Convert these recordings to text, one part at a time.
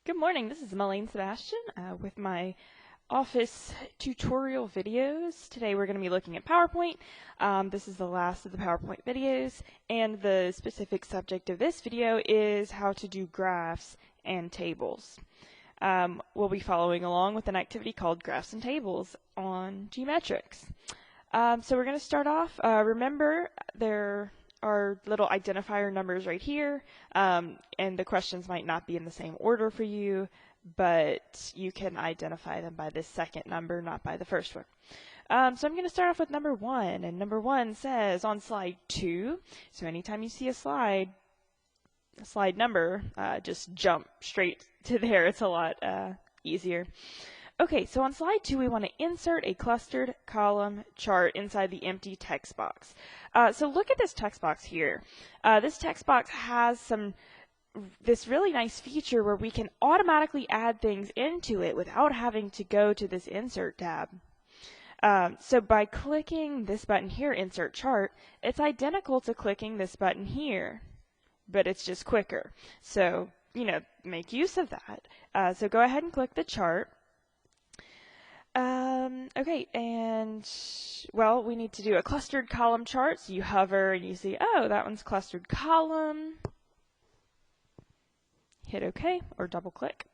Good morning, this is Elaine Sebastian with my Office tutorial videos. Today we're going to be looking at PowerPoint. This is the last of the PowerPoint videos, and the specific subject of this video is how to do graphs and tables. We'll be following along with an activity called Graphs and Tables on Geometrics. So we're going to start off. Remember, there are little identifier numbers right here, and the questions might not be in the same order for you, but you can identify them by this second number, not by the first one. So I'm going to start off with number 1, and number 1 says on slide 2, so anytime you see a slide number, just jump straight to there. It's a lot easier. Okay, so on slide 2, we want to insert a clustered column chart inside the empty text box. So look at this text box here. This text box has this really nice feature where we can automatically add things into it without having to go to this Insert tab. So by clicking this button here, Insert Chart, it's identical to clicking this button here, but it's just quicker. So, make use of that. So go ahead and click the chart. Okay, and well, we need to do a clustered column chart. So you hover and you see, oh, that one's clustered column. Hit OK or double click.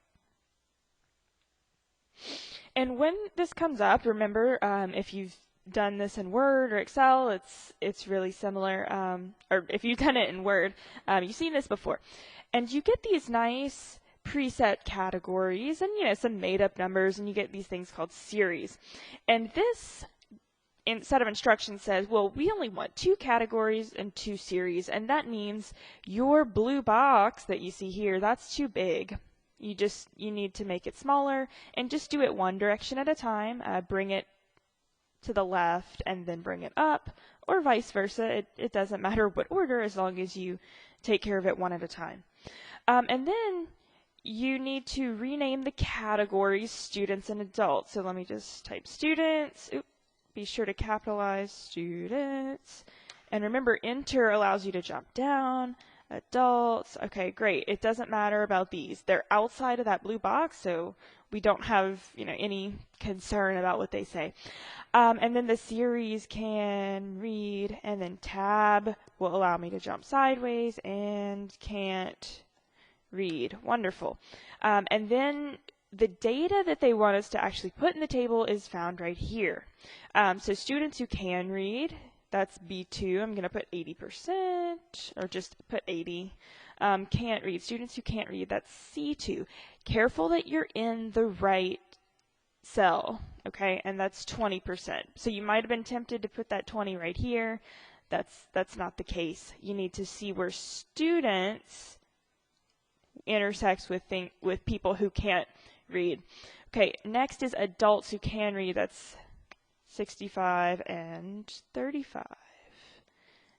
And when this comes up, remember, if you've done this in Word or Excel, it's really similar. Or if you've done it in Word, you've seen this before. And you get these nice preset categories and some made-up numbers, and you get these things called series. And this set of instructions says, well, we only want 2 categories and 2 series, and that means your blue box that you see here, that's too big. You need to make it smaller and just do it one direction at a time. Bring it to the left and then bring it up, or vice versa. It doesn't matter what order as long as you take care of it one at a time. And then you need to rename the categories students and adults. So let me just type students. Be sure to capitalize students. And remember, enter allows you to jump down. Adults. Okay, great. It doesn't matter about these. They're outside of that blue box, so we don't have any concern about what they say. And then the series can read, and then tab will allow me to jump sideways, and can't read. Wonderful. And then the data that they want us to actually put in the table is found right here. So students who can read, that's B2. I'm going to put 80%, or just put 80. Can't read. Students who can't read, that's C2. Careful that you're in the right cell, okay? And that's 20%. So you might have been tempted to put that 20 right here. That's not the case. You need to see where students intersects with people who can't read. Okay, next is adults who can read. That's 65 and 35.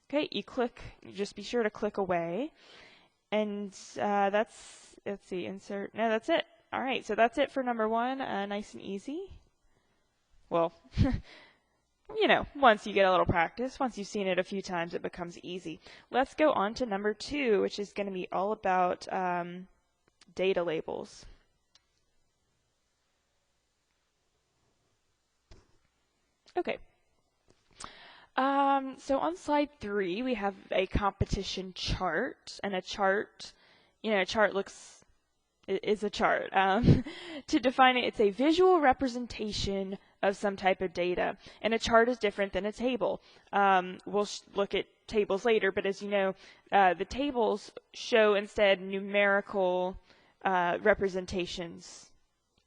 Okay, you just be sure to click away. And let's see, insert. No, that's it. All right, so that's it for number 1. Nice and easy. Well, once you get a little practice, once you've seen it a few times, it becomes easy. Let's go on to number 2, which is going to be all about data labels. Okay. So on slide 3, we have a competition chart, and a chart, a chart is a chart. To define it, it's a visual representation of some type of data, and a chart is different than a table. We'll look at tables later, but as you know, the tables show instead numerical representations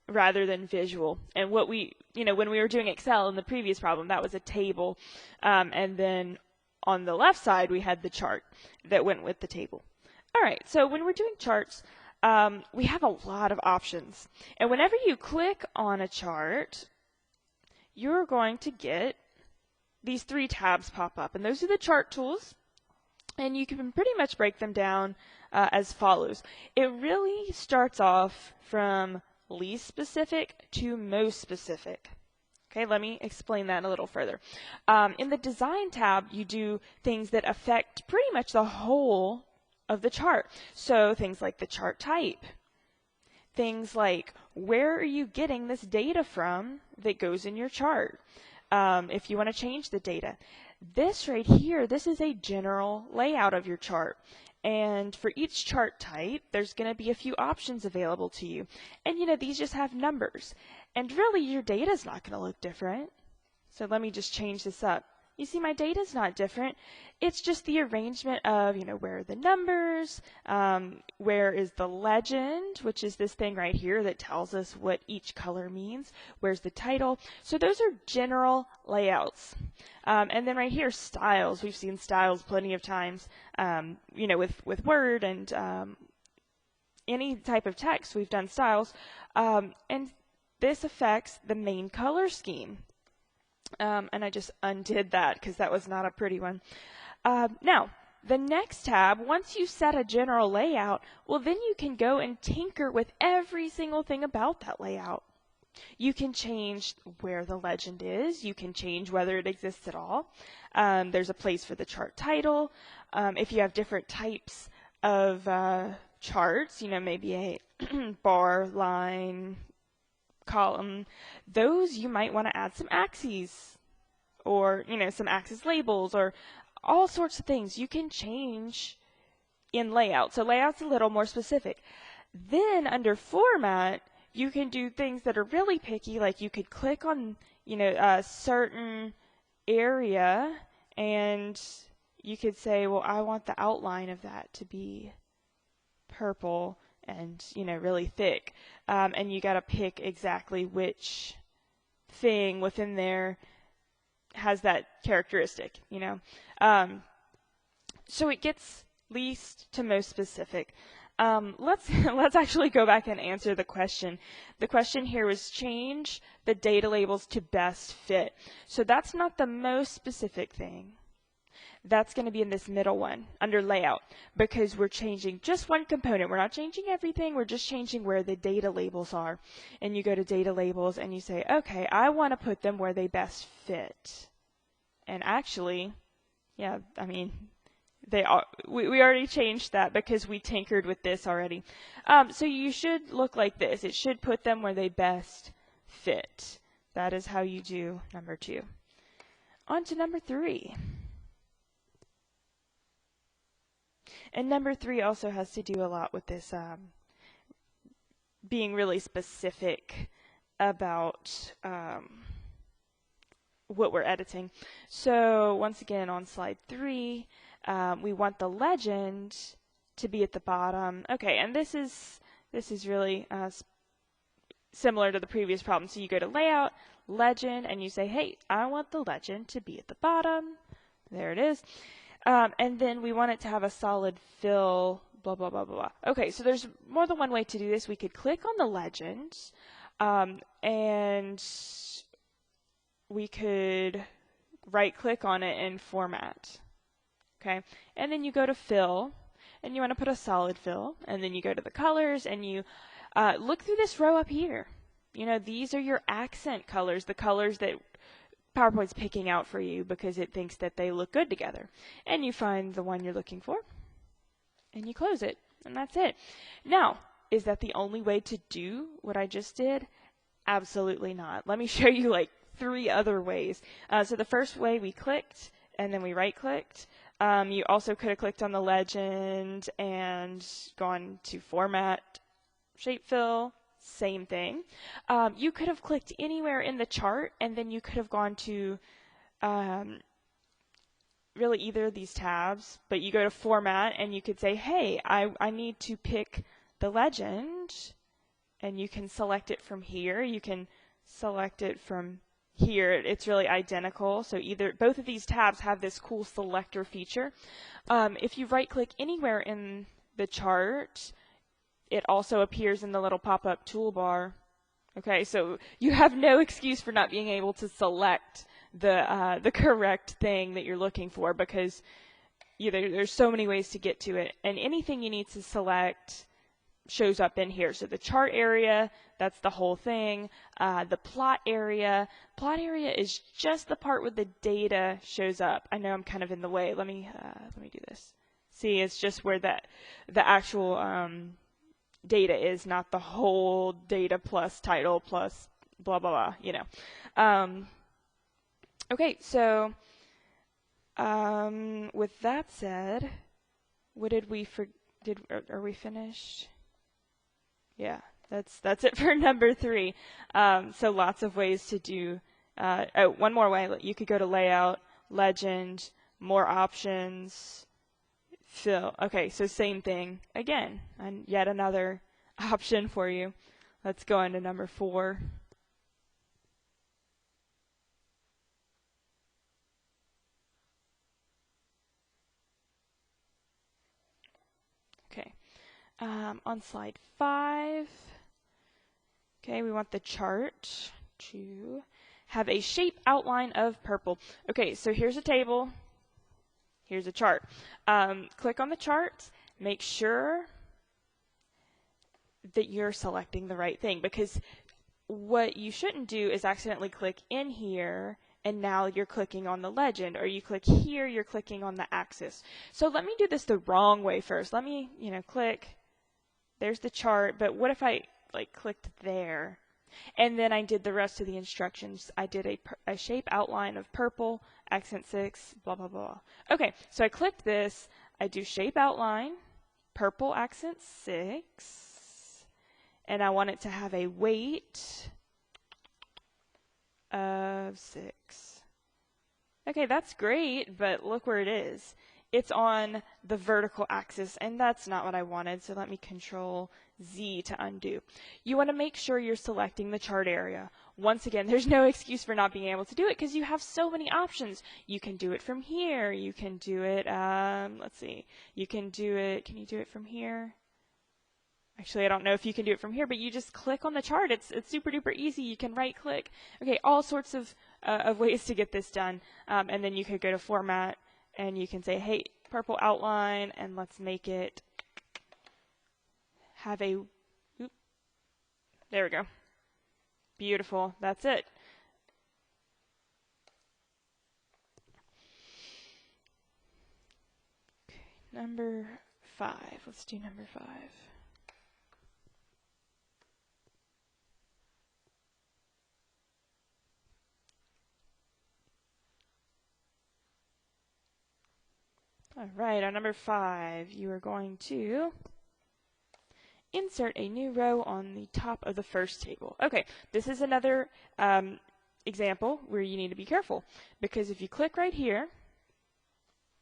rather than visual. And what when we were doing Excel in the previous problem, that was a table, and then on the left side we had the chart that went with the table. All right, so when we're doing charts, we have a lot of options, and whenever you click on a chart, you're going to get these 3 tabs pop up, and those are the chart tools, and you can pretty much break them down as follows. It really starts off from least specific to most specific. Okay, let me explain that a little further. In the Design tab, you do things that affect pretty much the whole of the chart. So things like the chart type, things like, where are you getting this data from that goes in your chart? If you want to change the data. This right here, this is a general layout of your chart. And for each chart type, there's going to be a few options available to you. And you know, these just have numbers. And really, your data is not going to look different. So let me just change this up. You see, my data is not different. It's just the arrangement of, you know, where are the numbers, where is the legend, which is this thing right here that tells us what each color means, where's the title. So those are general layouts. And then right here, styles. We've seen styles plenty of times, you know, with Word and any type of text, we've done styles. And this affects the main color scheme. And I just undid that because that was not a pretty one. Now, the next tab, once you set a general layout, well, then you can go and tinker with every single thing about that layout. You can change where the legend is. You can change whether it exists at all. There's a place for the chart title. If you have different types of charts, you know, maybe a bar, line, column, those you might want to add some axes or, you know, some axis labels or all sorts of things you can change in layout. So layout's a little more specific. Then under format, you can do things that are really picky, like you could click on, you know, a certain area and you could say, well, I want the outline of that to be purple and, you know, really thick. And you got to pick exactly which thing within there has that characteristic, you know. So it gets least to most specific. Let's actually go back and answer the question. The question here was change the data labels to best fit. So that's not the most specific thing. That's going to be in this middle one under layout because we're changing just one component. We're not changing everything. We're just changing where the data labels are. And you go to data labels and you say, okay, I want to put them where they best fit. And actually, yeah, I mean, they are, we already changed that because we tinkered with this already. So you should look like this. It should put them where they best fit. That is how you do number 2. On to number 3. And number 3 also has to do a lot with this being really specific about what we're editing. So once again on slide 3, we want the legend to be at the bottom. Okay, and this is really similar to the previous problem. So you go to layout, legend, and you say, hey, I want the legend to be at the bottom. There it is. And then we want it to have a solid fill, blah, blah, blah, blah, blah. Okay, so there's more than one way to do this. We could click on the legend, and we could right-click on it and format. Okay, and then you go to fill, and you want to put a solid fill, and then you go to the colors, and you look through this row up here. You know, these are your accent colors, the colors that PowerPoint's picking out for you because it thinks that they look good together. And you find the one you're looking for, and you close it, and that's it. Now, is that the only way to do what I just did? Absolutely not. Let me show you like 3 other ways. So the first way we clicked, and then we right-clicked. You also could have clicked on the legend and gone to format, shape fill, same thing. You could have clicked anywhere in the chart, and then you could have gone to really either of these tabs, but you go to format, and you could say, hey, I need to pick the legend, and you can select it from here. You can select it from here. It's really identical. So both of these tabs have this cool selector feature. If you right-click anywhere in the chart, it also appears in the little pop-up toolbar. Okay, so you have no excuse for not being able to select the correct thing that you're looking for because there's so many ways to get to it, and anything you need to select shows up in here. So the chart area, that's the whole thing. The plot area is just the part where the data shows up. I know I'm kind of in the way. Let me do this. See, it's just where the actual data is, not the whole data plus title plus blah, blah, blah, you know. Okay, so with that said, what did we are we finished? Yeah, that's it for number 3. So lots of ways to do, oh, one more way. You could go to layout, legend, more options, fill. Okay, so same thing again, and yet another option for you. Let's go into number 4. Okay, on slide 5, okay, we want the chart to have a shape outline of purple. Okay, so here's a table. Here's a chart. Click on the chart. Make sure that you're selecting the right thing, because what you shouldn't do is accidentally click in here and now you're clicking on the legend, or you click here, you're clicking on the axis. So let me do this the wrong way first. Let me, click. There's the chart, but what if I clicked there? And then I did the rest of the instructions. I did a shape outline of purple, accent 6, blah, blah, blah. Okay, so I clicked this. I do shape outline, purple, accent 6, and I want it to have a weight of 6. Okay, that's great, but look where it is. It's on the vertical axis, and that's not what I wanted, so let me Control Z to undo. You want to make sure you're selecting the chart area. Once again, there's no excuse for not being able to do it because you have so many options. You can do it from here. You can do it, let's see. You can do it, can you do it from here? Actually, I don't know if you can do it from here, but you just click on the chart. It's super duper easy. You can right click. Okay, all sorts of ways to get this done. And then you could go to Format, and you can say, hey, purple outline, and let's make it have a, there we go. Beautiful, that's it. Okay, number 5, let's do number 5. All right, on number 5, you are going to insert a new row on the top of the first table. Okay, this is another example where you need to be careful, because if you click right here,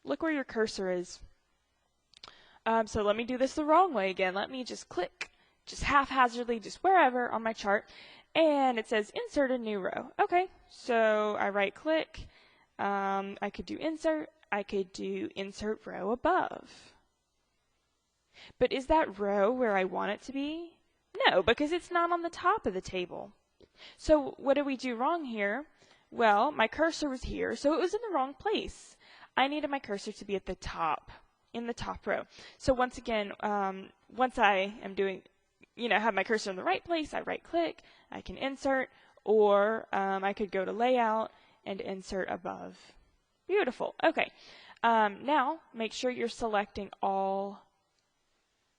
look where your cursor is. So let me do this the wrong way again. Let me just click, just haphazardly, just wherever on my chart, and it says insert a new row. Okay, so I right click, I could do insert, I could do insert row above. But is that row where I want it to be? No, because it's not on the top of the table. So what did we do wrong here? Well, my cursor was here, so it was in the wrong place. I needed my cursor to be at the top, in the top row. So once again, once I am doing, have my cursor in the right place, I right click, I can insert, or I could go to layout and insert above. Beautiful. Okay. Now make sure you're selecting all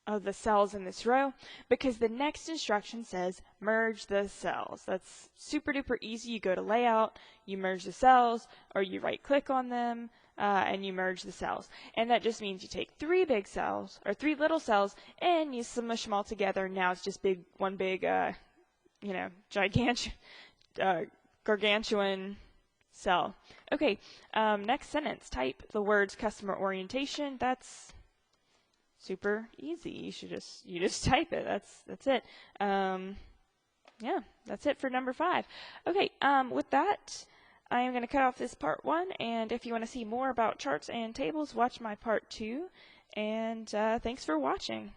of the cells in this row, because the next instruction says merge the cells. That's super duper easy. You go to layout, you merge the cells, or you right click on them and you merge the cells. And that just means you take 3 big cells or 3 little cells and you smush them all together. Now it's just one big gargantuan cell. Okay, next sentence, type the words customer orientation. That's super easy. You just type it. That's it. Yeah, that's it for number 5. Okay, with that, I am going to cut off this part 1, and if you want to see more about charts and tables, watch my part 2, and thanks for watching.